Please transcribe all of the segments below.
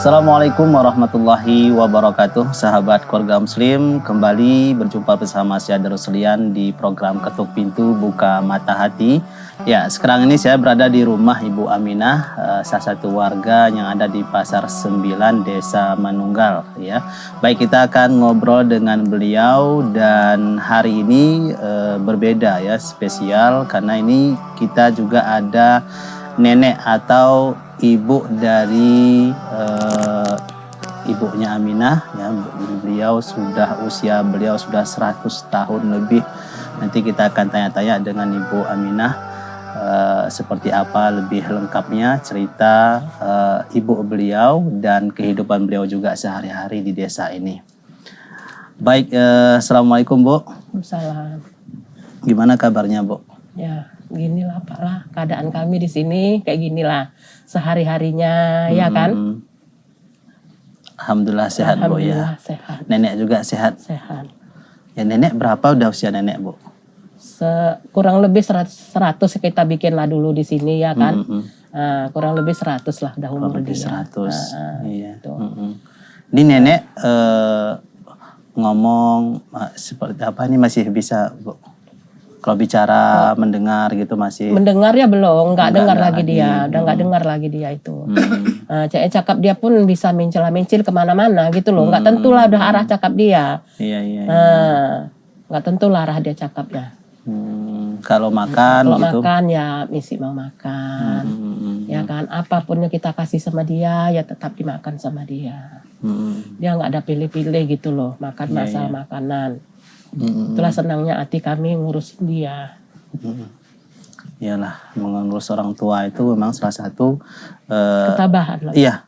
Assalamualaikum warahmatullahi wabarakatuh, sahabat keluarga muslim. Kembali berjumpa bersama saya Darus Lian di program Ketuk Pintu Buka Mata Hati. Ya, sekarang ini saya berada di rumah Ibu Aminah, salah satu warga yang ada di Pasar 9, Desa Manunggal. Ya, baik, kita akan ngobrol dengan beliau dan hari ini berbeda ya, spesial karena ini kita juga ada nenek atau ibu dari ibunya Aminah ya. Usia beliau sudah 100 tahun lebih. Nanti kita akan tanya-tanya dengan Ibu Aminah seperti apa lebih lengkapnya cerita ibu beliau dan kehidupan beliau juga sehari-hari di desa ini. Baik, assalamualaikum Bu. Salam. Gimana kabarnya Bu? Ya, ginilah Pak lah keadaan kami di sini kayak ginilah sehari-harinya ya kan. Alhamdulillah sehat Bu ya. Alhamdulillah sehat. Nenek juga sehat. Sehat. Ya, nenek berapa udah usia nenek Bu? Kurang lebih 100 kita bikin lah dulu di sini ya kan. Kurang lebih 100 lah udah umur Kurang lebih dia. 100. Iya. Gitu. Ini nenek ngomong seperti apa ini masih bisa Bu? Kalau bicara mendengar gitu masih? Mendengar ya belum, nggak dengar lagi lagi. dia, udah nggak dengar lagi dia itu. Cakap dia pun bisa mencela-mencil kemana-mana gitu loh, nggak tentulah udah arah cakap dia. Iya. Nggak tentulah arah dia cakapnya. Kalau makan Kalau gitu? makan ya mesti mau makan, ya kan. Apapun yang kita kasih sama dia ya tetap dimakan sama dia. Dia nggak ada pilih-pilih gitu loh, makan masalah makanan. Itulah senangnya hati kami ngurusin dia. Iyalah, mengurus orang tua itu memang salah satu ketabahan lah. Iya,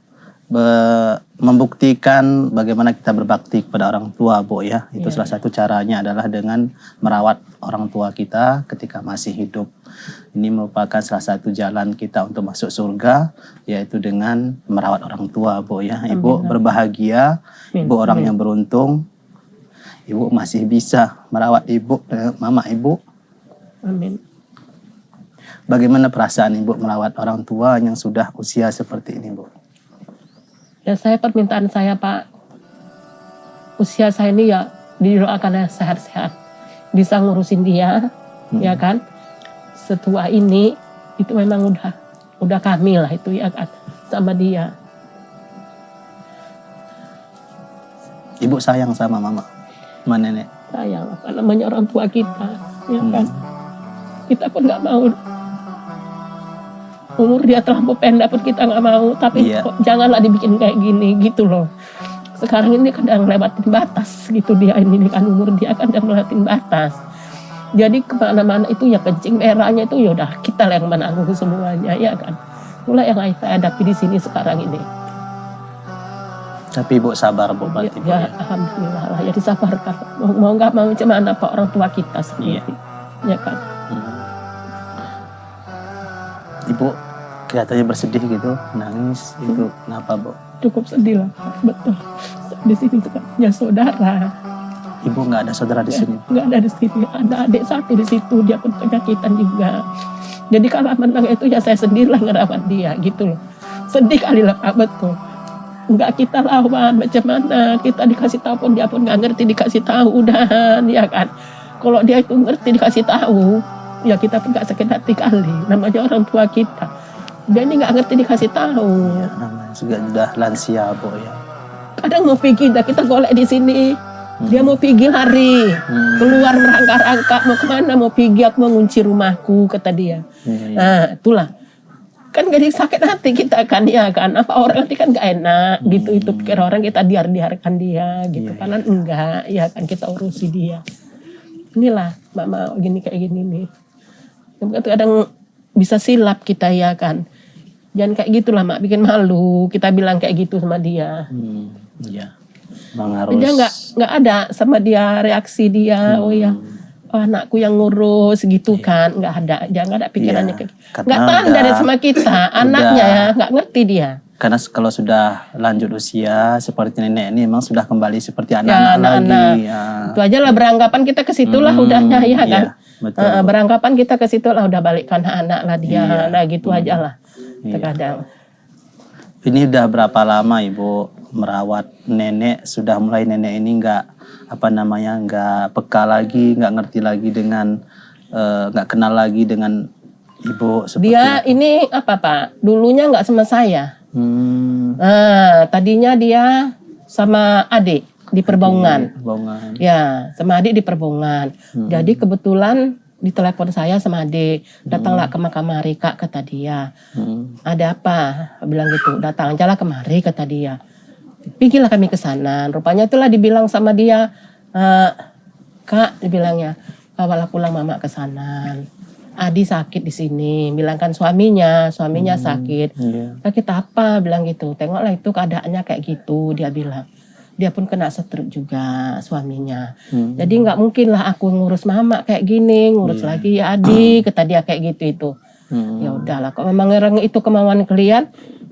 membuktikan bagaimana kita berbakti kepada orang tua Bu ya. Itu salah satu caranya adalah dengan merawat orang tua kita ketika masih hidup. Ini merupakan salah satu jalan kita untuk masuk surga, yaitu dengan merawat orang tua Bu ya. Ibu berbahagia, Ibu orang yang beruntung. Ibu masih bisa merawat mama ibu. Amin. Bagaimana perasaan Ibu merawat orang tua yang sudah usia seperti ini Bu? Ya permintaan saya Pak, usia saya ini ya didoakan sehat-sehat, bisa ngurusin dia, ya kan. Setua ini itu memang udah kami lah itu ya kan sama dia. Ibu sayang sama mama, sama nenek? Sayang, apa namanya orang tua kita, ya kan. Kita pun nggak mau. Umur dia terlampau pendek pun kita nggak mau, tapi janganlah dibikin kayak gini gitu loh. Sekarang ini kadang lewatin batas gitu dia ini kan umur dia kan udah melewatin batas. Jadi kemana-mana itu ya kencing merahnya itu ya udah kita yang menanggung semuanya ya kan. Itulah yang saya hadapi di sini sekarang ini. Tapi Ibu sabar Bu berarti Bu ya. Alhamdulillah lah ya disabarkan. Mau nggak mau cuman apa orang tua kita sendiri, ya kan. Ibu kelihatannya bersedih gitu, nangis itu kenapa Bu? Cukup sedih lah, betul. Di sini punya saudara. Ibu nggak ada saudara di sini? Nggak ada di sini, ada adik satu di situ, dia pun penyakitan juga. Jadi kalau menang itu ya saya sendirilah ngerawat dia gitu loh. Sedih kali lah Pak, betul. Nggak kita lawan, macam mana kita dikasih tahu pun dia pun nggak ngerti dikasih tahu dan ya kan. Kalau dia itu ngerti dikasih tahu, ya kita pun nggak sakit hati kali. Namanya orang tua kita. Dia ini nggak ngerti dikasih tahu. Ya, namanya juga udah lansia Bu ya. Kadang mau pergi, kita golek di sini. Dia mau pergi lari, keluar merangkak-rangkak mau kemana, mau pergi aku mau ngunci rumahku kata dia. Nah itulah. Kan jadi sakit hati kita kan ya kan. Apa orang nanti kan nggak enak gitu. Itu pikir orang kita biarkan dia gitu. Karena enggak ya kan kita urusi dia. Inilah mama gini kayak gini nih. Kadang bisa silap kita ya kan. Jangan kayak gitulah mak, bikin malu. Kita bilang kayak gitu sama dia. Iya. Bang harus. Dia nggak ada sama dia reaksi dia. Oh ya, oh, anakku yang ngurus gitu kan, nggak ada. Dia nggak ada pikirannya kayak. Nggak tanda deh sama kita. Anaknya ya nggak ngerti dia. Karena kalau sudah lanjut usia seperti nenek ini memang sudah kembali seperti anak-anak lagi. Ya. Itu aja lah beranggapan kita ke situ lah udahnya ya kan. Betul, beranggapan kita ke situ lah udah balik ke anak-anak lah dia. Nah gitu aja lah. Terkadang. Ini udah berapa lama Ibu merawat nenek? Sudah mulai nenek ini nggak peka lagi, nggak ngerti lagi dengan nggak kenal lagi dengan Ibu. Dia ini apa Pak? Dulunya nggak sama saya. Tadinya dia sama adik di Perbaungan. Ya, sama adik di Perbaungan. Jadi kebetulan ditelepon saya sama adik, datanglah ke kemari Kak, kata dia. Ada apa? Bilang gitu, datang aja lah kemari, kata dia. Pergilah kami ke sana. Rupanya itulah dibilang sama dia, Kak, dibilangnya, bawalah pulang mama ke sana. Adi sakit di sini, bilang kan suaminya sakit. Sakit apa? Bilang gitu. Tengoklah itu keadaannya kayak gitu, dia bilang. Dia pun kena stroke juga suaminya. Jadi nggak mungkin lah aku ngurus mama kayak gini, ngurus lagi ya Adi, kata dia kayak gitu itu. Ya udahlah, kok memang itu kemauan kalian,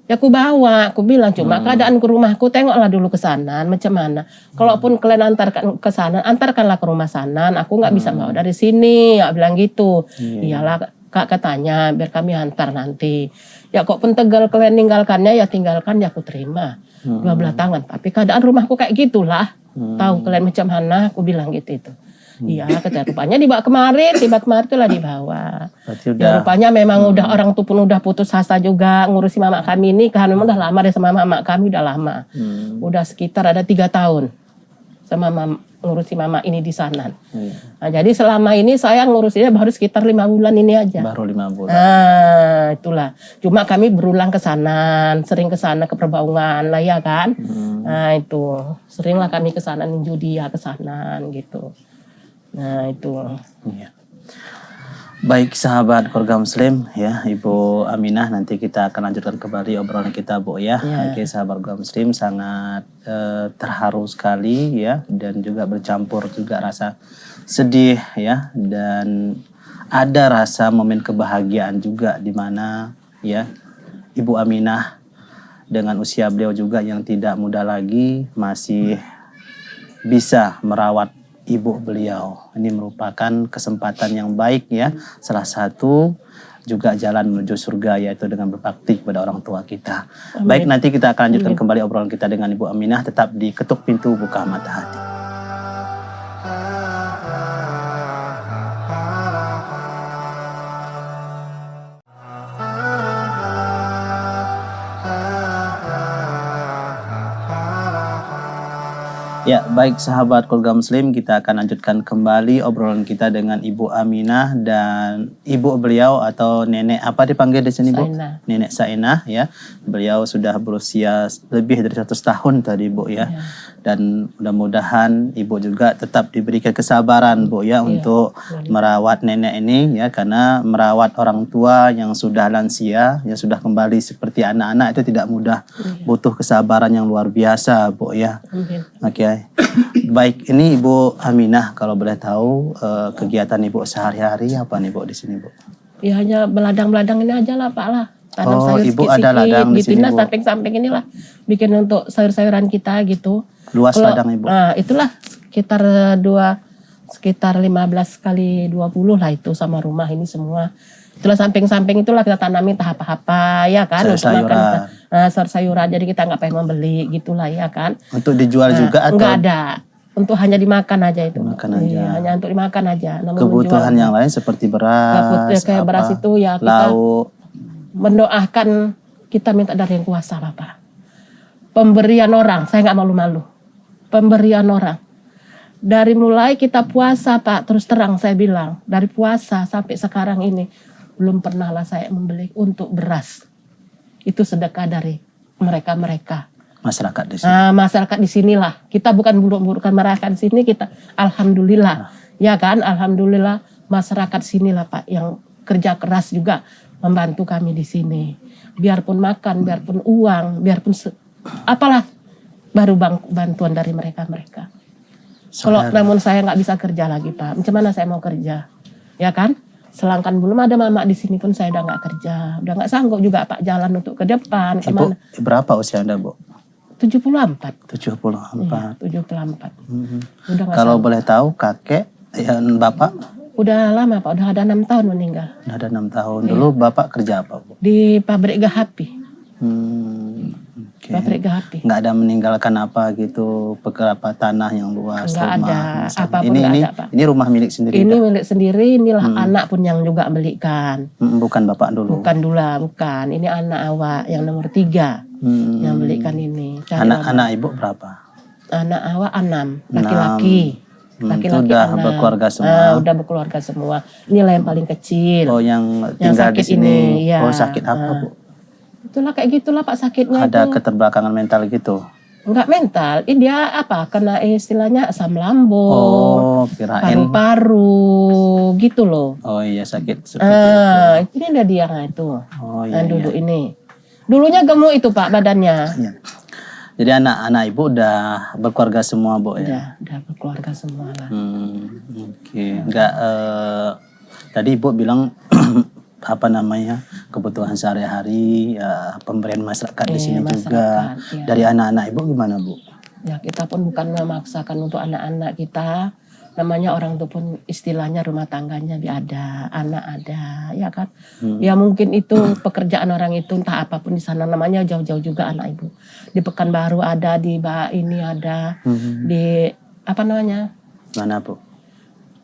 ya aku bawa. Aku bilang cuma keadaan ke rumahku, tengoklah dulu ke sana macam mana. Kalaupun kalian antarkan ke sana, antarkanlah ke rumah sana. Aku nggak bisa bawa dari sini, ya bilang gitu. Iyalah Kak katanya, biar kami antar nanti. Ya kok pun Tegal kalian ninggalkannya, ya tinggalkan, ya aku terima. Dua belah tangan, tapi keadaan rumahku kayak gitulah. Tahu kalian macam mana, aku bilang gitu itu. Iya, kata rupanya dibawa kemarin itulah dibawa. Ya rupanya memang udah orang tuh pun udah putus asa juga ngurusi mama kami ini, kan memang udah lama deh sama mama kami, udah lama. Udah sekitar ada 3 tahun sama ngurusi mama ini di sana. Nah, jadi selama ini saya ngurusinnya baru sekitar 5 bulan ini aja. Baru 5 bulan. Nah, itulah. Cuma kami berulang ke sana, sering ke sana ke Perbaungan lah ya kan. Nah, itu. Seringlah kami ke sana ninju dia ke sana gitu. Nah, itu. Iya. Baik sahabat keluarga muslim ya, Ibu Aminah, nanti kita akan lanjutkan kembali obrolan kita Bu ya. Oke sahabat keluarga muslim, sangat terharu sekali ya, dan juga bercampur juga rasa sedih ya, dan ada rasa momen kebahagiaan juga di mana ya Ibu Aminah dengan usia beliau juga yang tidak muda lagi masih bisa merawat ibu beliau. Ini merupakan kesempatan yang baik ya. Salah satu juga jalan menuju surga, yaitu dengan berbakti kepada orang tua kita. Amin. Baik, nanti kita akan lanjutkan kembali obrolan kita dengan Ibu Aminah. Tetap di Ketuk Pintu Buka Mata Hati. Ya, baik sahabat keluarga muslim, kita akan lanjutkan kembali obrolan kita dengan Ibu Aminah dan ibu beliau atau nenek apa dipanggil di sini Bu? Nenek Sainah ya. Beliau sudah berusia lebih dari 100 tahun tadi Bu ya. Dan mudah-mudahan ibu juga tetap diberikan kesabaran Bu ya untuk merawat nenek ini ya, karena merawat orang tua yang sudah lansia, yang sudah kembali seperti anak-anak itu tidak mudah. Butuh kesabaran yang luar biasa Bu ya. Oke. Baik, ini Ibu Aminah, kalau boleh tahu kegiatan Ibu sehari-hari apa nih Bu di sini Bu? Ya hanya beladang-beladang ini aja lah Pak lah. Tanam sayur Ibu ada ladang di sini Bu. Samping-samping inilah bikin untuk sayur-sayuran kita gitu. Luas ladang Ibu? Nah, itulah sekitar 15 kali 20 lah itu sama rumah ini semua. Itulah samping-samping itulah kita tanamin apa-apa ya kan. Sayur-sayuran. Sayur-sayuran, jadi kita nggak pengen membeli gitulah ya kan. Untuk dijual juga atau? Enggak ada. Untuk hanya dimakan aja itu. Makan aja. Iya, hanya untuk dimakan aja. Kebutuhan yang lain seperti beras, kayak beras itu ya kita lauk. Mendoakan, kita minta dari yang kuasa Bapak. Pemberian orang, saya nggak malu-malu. Pemberian orang. Dari mulai kita puasa Pak, terus terang saya bilang, dari puasa sampai sekarang ini belum pernah lah saya membeli untuk beras. Itu sedekah dari mereka-mereka. Masyarakat di sini. Masyarakat di sinilah. Kita bukan buruk-burukan masyarakat di sini, kita alhamdulillah. Ya kan, alhamdulillah masyarakat sinilah Pak yang kerja keras juga membantu kami di sini. Biarpun makan, biarpun uang, biarpun apalah, baru bantuan dari mereka. Kalau namun saya nggak bisa kerja lagi Pak, macam mana saya mau kerja, ya kan? Sedangkan belum ada mama di sini pun saya udah nggak kerja, udah nggak sanggup juga Pak jalan untuk ke depan. Ibu, berapa usia Anda, Bu? 74. 74. Iya, 74. Udah nggak Kalau sanggup. boleh tahu kakek yang Bapak? Udah lama Pak, udah ada 6 tahun meninggal. Udah ada 6 tahun. Dulu Bapak kerja apa, Bu? Di pabrik Gahapi. Oke. Pabrik Gahapi. Nggak ada meninggalkan apa gitu, beberapa tanah yang luas, Nggak rumah. ada, misalnya. apapun nggak ada, Pak. Ini rumah milik sendiri. Ini dah? milik sendiri, inilah anak pun yang juga belikan. Bukan Bapak dulu. Bukan bukan. Ini anak awak yang nomor 3 yang belikan ini. Anak-anak Ibu berapa? Anak awak 6, laki-laki. Itu udah 6. berkeluarga semua. Udah berkeluarga semua. Inilah yang paling kecil. Oh, yang tinggal di sakit sini. ini, ya. Oh, sakit apa, Bu? Itulah kayak gitulah Pak sakitnya Ada itu. keterbelakangan mental gitu. Enggak mental, ini dia apa? Kena istilahnya asam lambung, Oh, kirain. paru-paru gitu loh. Oh iya, sakit seperti itu. Ini ada dia itu. Oh iya. Duduk ini. Dulunya gemuk itu Pak badannya. Iya. Jadi anak-anak Ibu udah berkeluarga semua, Bu, ya? Udah berkeluarga semua lah. Oke. Enggak, tadi Ibu bilang apa namanya, kebutuhan sehari-hari, ya, pemberian masyarakat di sini juga. Iya. Dari anak-anak Ibu gimana, Bu? Ya kita pun bukan memaksakan untuk anak-anak kita. Namanya orang itu pun istilahnya rumah tangganya ada, anak ada, ya kan? Ya mungkin itu pekerjaan orang itu entah apapun di sana, namanya jauh-jauh juga anak ibu. Di Pekanbaru ada, di ini ada, di apa namanya? Mana, Bu?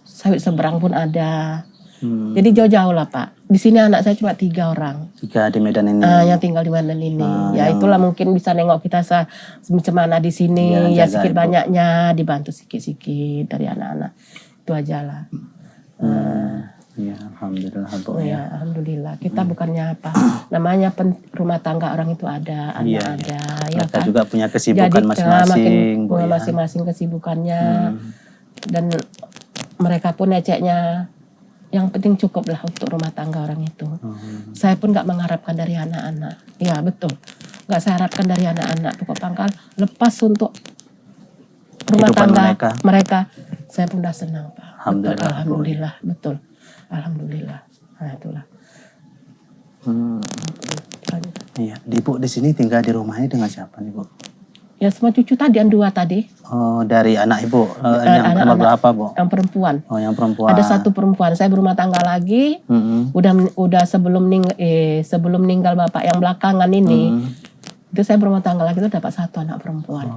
Sawit seberang pun ada. Jadi jauh-jauh lah Pak. Di sini anak saya cuma 3 orang. 3 di Medan ini. Yang tinggal di Medan ini. Ya itulah mungkin bisa nengok kita macam mana di sini. Ya sedikit banyaknya dibantu sikit-sikit dari anak-anak. Itu aja lah. Ya, alhamdulillah, Bu. Ya, alhamdulillah. Kita bukannya apa. Namanya rumah tangga orang itu ada, anak ada. Ya Mereka kan? juga punya kesibukan masing-masing, Bu, ya. Masing-masing kesibukannya. Dan mereka pun eceknya yang penting cukup lah untuk rumah tangga orang itu. Saya pun nggak mengharapkan dari anak-anak. Ya betul, nggak saya harapkan dari anak-anak. Pokok pangkal lepas untuk rumah Kehidupan tangga mereka. Saya pun udah senang Pak. Alhamdulillah. Alhamdulillah, betul. Alhamdulillah. Nah itulah. Iya, Ibu di sini tinggal di rumah ini dengan siapa nih, Bu? Ya semua cucu tadi, yang 2 tadi. Oh, dari anak Ibu. Yang nomor berapa, Bu? Yang perempuan. Oh, yang perempuan. Ada 1 perempuan. Saya berumah tangga lagi. Udah sebelum meninggal bapak yang belakangan ini, itu saya berumah tangga lagi itu dapat 1 anak perempuan.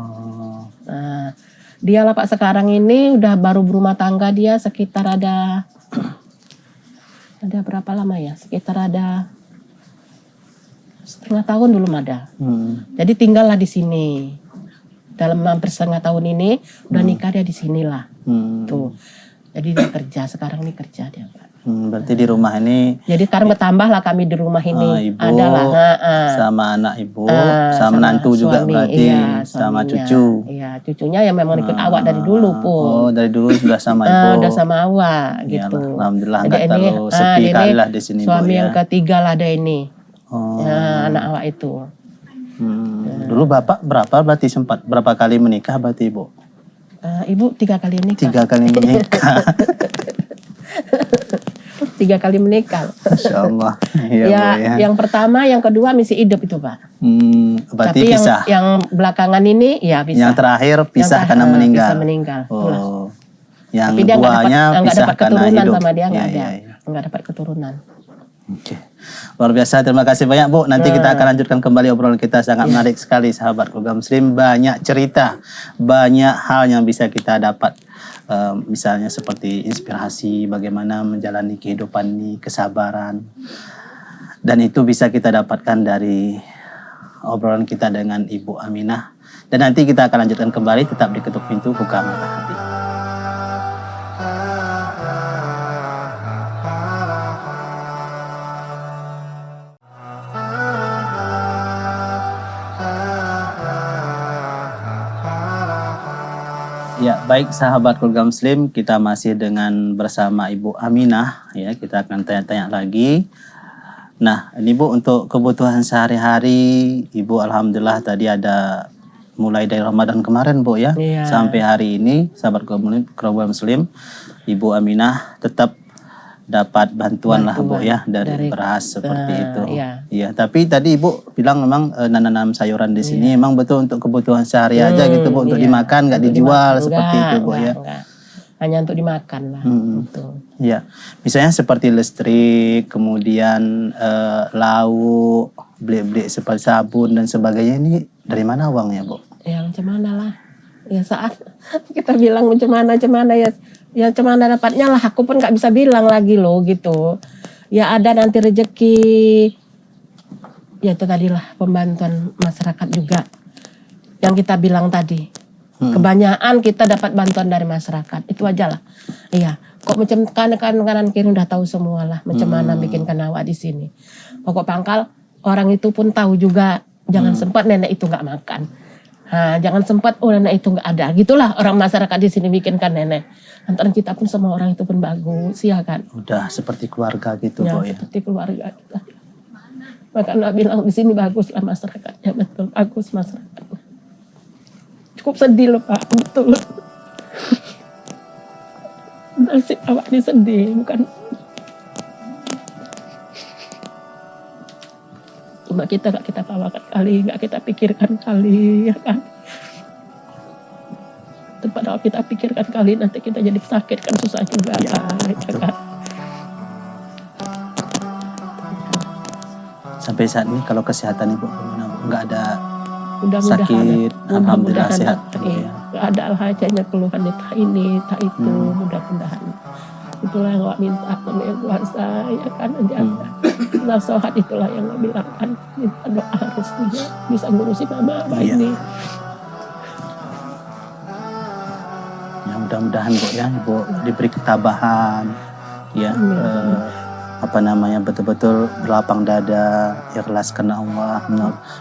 Nah, dia lah Pak sekarang ini udah baru berumah tangga dia sekitar ada berapa lama ya? Sekitar ada setengah tahun belum ada. Jadi tinggallah di sini. Dalam hampir setengah tahun ini udah nikah dia di sinilah. Tuh. Jadi dia kerja sekarang ini kerja dia Pak. Berarti di rumah ini. Jadi sekarang bertambah lah kami di rumah ini. Ibu adalah sama anak Ibu, sama menantu juga suami, berarti, sama suaminya. cucu. Iya, cucunya yang memang ikut awak dari dulu pun. Oh, dari dulu sudah sama Ibu. Udah sama awak Iyalah, gitu. alhamdulillah Jadi nggak terlalu sepi kali lah di sini, Bu, suami ya. yang ketiga lah ada ini. Oh. Ya, anak awak itu. Dulu Bapak berapa kali menikah berarti, Ibu? Ibu 3 kali nikah. 3 kali menikah. 3 kali menikah. Masya Allah. Iya, Ya, Bu, ya. yang pertama, yang kedua masih hidup itu Pak. Berarti Tapi pisah. yang belakangan ini ya pisah. Yang terakhir pisah Yang karena meninggal. Bisa meninggal. Itulah. Oh. Yang Tapi dia duanya nggak pisah dapat karena keturunan hidup. sama dia, nggak Iya, ada. iya, iya. Nggak dapat keturunan. Oke. Luar biasa, terima kasih banyak, Bu. Nanti kita akan lanjutkan kembali obrolan kita. Sangat menarik sekali, sahabat keluarga Muslim. Banyak cerita, banyak hal yang bisa kita dapat. Misalnya seperti inspirasi bagaimana menjalani kehidupan ini, kesabaran. Dan itu bisa kita dapatkan dari obrolan kita dengan Ibu Aminah. Dan nanti kita akan lanjutkan kembali, tetap di Ketuk Pintu Buka Mata Hati. Ya, baik sahabat keluarga Muslim, kita masih bersama Ibu Aminah. Ya, kita akan tanya-tanya lagi Nah, ini Bu untuk kebutuhan sehari-hari, Ibu alhamdulillah tadi ada mulai dari Ramadan kemarin Bu ya, Iya. sampai hari ini sahabat keluarga Muslim, Ibu Aminah tetap dapat bantuan lah Bu ya dari beras seperti itu. Iya. Iya, tapi tadi Ibu bilang memang nanam sayuran di sini memang betul untuk kebutuhan sehari aja gitu Bu, untuk dimakan nggak dijual seperti itu Bu ya. Enggak. Hanya untuk dimakan lah. Gitu. Ya, misalnya seperti listrik, kemudian lauk, beli-beli seperti sabun dan sebagainya, ini dari mana uangnya Bu? Ya macam mana lah. Ya saat kita bilang macam mana ya. Ya macam mana dapatnya lah. Aku pun nggak bisa bilang lagi loh gitu. Ya ada nanti rezeki. Ya itu tadilah pembantuan masyarakat juga. Yang kita bilang tadi. Kebanyakan kita dapat bantuan dari masyarakat. Itu aja lah. Iya. Kok macam kanan kiri udah tahu semua lah. Macam mana bikin kanawa di sini. Pokok pangkal orang itu pun tahu juga. Jangan sempat nenek itu nggak makan. Nah, jangan sempat nenek itu nggak ada. Gitulah orang masyarakat di sini bikinkan nenek. Antara kita pun sama orang itu pun bagus, ya kan. Udah seperti keluarga gitu Ya, Bu ya. seperti keluarga kita. Makanya bilang di sini bagus lah masyarakatnya, betul bagus masyarakatnya. Cukup sedih loh Pak, betul. Nasib awak ini sedih, bukan. Cuma kita gak kita tawakan kali, gak kita pikirkan kali, ya kan. Padahal kita pikirkan kali nanti kita jadi sakit kan susah juga, ya kan. Sampai saat ini kalau kesehatan Ibu nggak ada Mudah-mudahan sakit, alhamdulillah sehat. Gak ada lah hanya keluhan tak ini, tak itu, mudah-mudahan. Itulah yang awak minta sama yang kuasa, ya kan. Nanti ada nasihat itulah yang awak bilang kan. Minta doa restunya bisa ngurusi mama ini. Ya mudah-mudahan Bu ya, Ibu diberi ketabahan, ya. Betul-betul berlapang dada, ikhlas karena Allah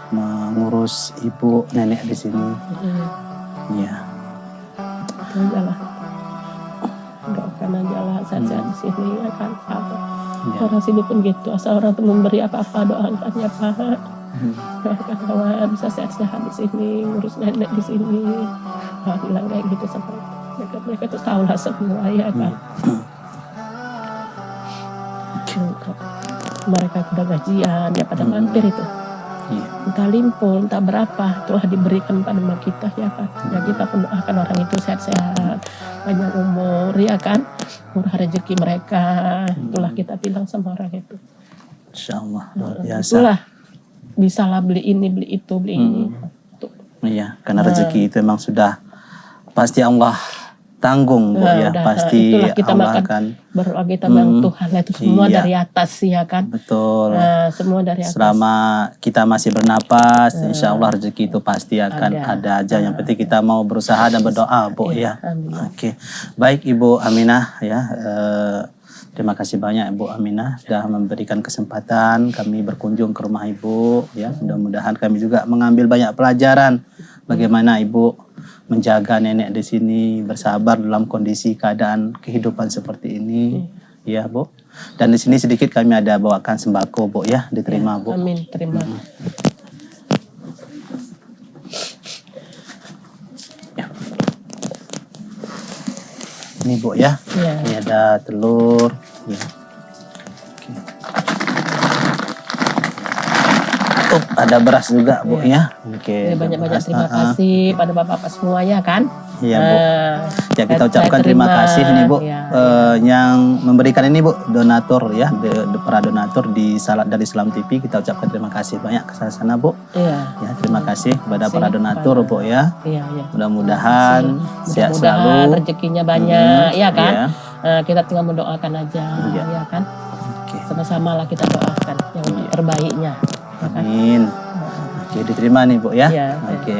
mengurus ibu nenek di sini. Iya. Itu aja lah. Doakan aja lah sehat-sehat di sini ya kan Pak. Orang sini pun gitu, asal orang tuh memberi apa-apa doakan ya Pak. Doakan kawan bisa sehat-sehat di sini, ngurus nenek di sini. Bilang kayak gitu sama mereka tuh tahu lah semua ya kan. Mereka udah gajian, ya pada mampir itu. Entah limpul, entah berapa, telah diberikan pada kita ya kan. Ya kita pun doakan orang itu sehat-sehat, panjang umur ya kan. Murah rezeki mereka, itulah kita bilang sama orang itu. Insya Allah, luar biasa. Itulah, bisa lah beli ini, beli itu, beli ini. Iya, karena rezeki itu memang sudah pasti Allah tanggung Bu ya, pasti kita Allah makan, akan berdoa kita bang Tuhan itu semua dari atas ya kan. Betul. Semua dari atas. Selama kita masih bernapas, insya Allah rezeki itu pasti akan ada aja. Yang penting kita mau berusaha dan berdoa Bu ya. Oke. Baik Ibu Aminah ya. Terima kasih banyak Ibu Aminah sudah memberikan kesempatan kami berkunjung ke rumah Ibu ya. Mudah-mudahan kami juga mengambil banyak pelajaran bagaimana Ibu menjaga nenek di sini, bersabar dalam kondisi keadaan kehidupan seperti ini, ya Bu. Dan di sini sedikit kami ada bawakan sembako Bu ya, diterima Bu. Amin, terima. Ini Bu ya, ini ada telur. Ya. Ada beras juga Bu ya. Oke. Banyak-banyak terima kasih pada bapak-bapak semua ya kan. Iya Bu. Ya kita ucapkan terima kasih nih Bu yang memberikan ini Bu, donatur ya, para donatur di Salat dari Islam TV. Kita ucapkan terima kasih banyak ke sana Bu. Ya terima kasih kepada para donatur Bu ya. Mudah-mudahan sehat selalu, rezekinya banyak ya kan. Kita tinggal mendoakan aja ya kan. Sama-sama lah kita doakan yang terbaiknya. Amin. Oke, diterima nih Bu ya. Oke.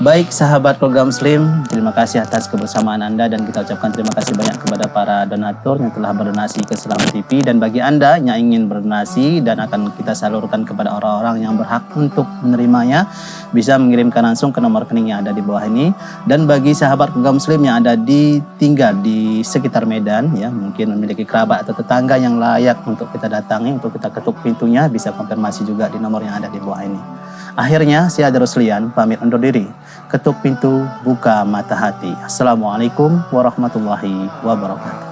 Baik sahabat keluarga Muslim, terima kasih atas kebersamaan Anda dan kita ucapkan terima kasih banyak kepada para donatur yang telah berdonasi ke Selamat TV. Dan bagi Anda yang ingin berdonasi dan akan kita salurkan kepada orang-orang yang berhak untuk menerimanya, bisa mengirimkan langsung ke nomor rekening yang ada di bawah ini. Dan bagi sahabat keluarga Muslim yang ada tinggal di sekitar Medan, ya mungkin memiliki kerabat atau tetangga yang layak untuk kita datangi, untuk kita ketuk pintunya, bisa konfirmasi juga di nomor yang ada di bawah ini. Akhirnya, saya Darus Lian pamit undur diri. Ketuk pintu, buka mata hati. Assalamualaikum warahmatullahi wabarakatuh.